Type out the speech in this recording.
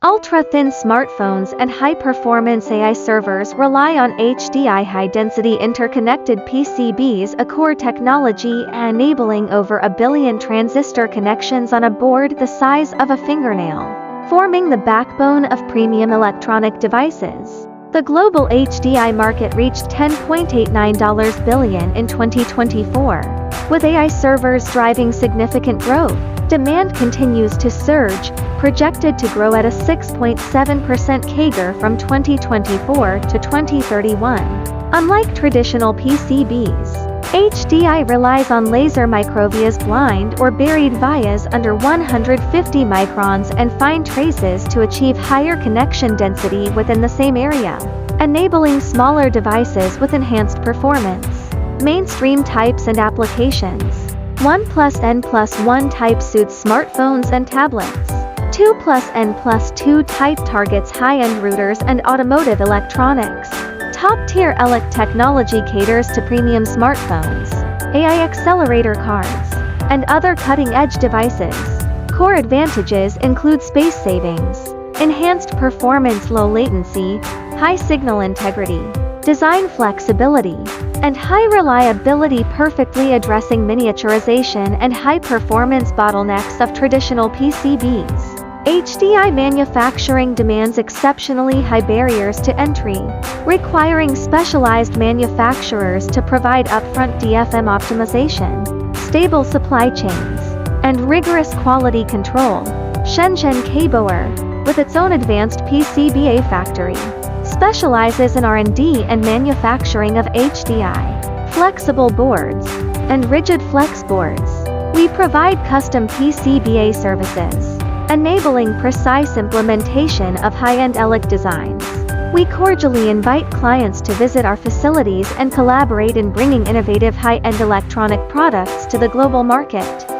Ultra-thin smartphones and high-performance AI servers rely on HDI high-density interconnected PCBs, a core technology enabling over 1 billion transistor connections on a board the size of a fingernail, forming the backbone of premium electronic devices. The global HDI market reached $10.89 billion in 2024. With AI servers driving significant growth, demand continues to surge, projected to grow at a 6.7% CAGR from 2024 to 2031. Unlike traditional PCBs, HDI relies on laser microvias, blind or buried vias under 150 microns, and fine traces to achieve higher connection density within the same area, enabling smaller devices with enhanced performance. Mainstream types and applications. 1+N+1 type suits smartphones and tablets. 2+N+2 type targets high-end routers and automotive electronics. Top-tier ELEC technology caters to premium smartphones, AI accelerator cards, and other cutting-edge devices. Core advantages include space savings, enhanced performance, low latency, high signal integrity, design flexibility, and high reliability, perfectly addressing miniaturization and high-performance bottlenecks of traditional PCBs. HDI manufacturing demands exceptionally high barriers to entry, requiring specialized manufacturers to provide upfront DFM optimization, stable supply chains, and rigorous quality control. Shenzhen Cabole, with its own advanced PCBA factory, specializes in R&D and manufacturing of HDI, flexible boards, and rigid flex boards. We provide custom PCBA services, enabling precise implementation of high-end ELEC designs. We cordially invite clients to visit our facilities and collaborate in bringing innovative high-end electronic products to the global market.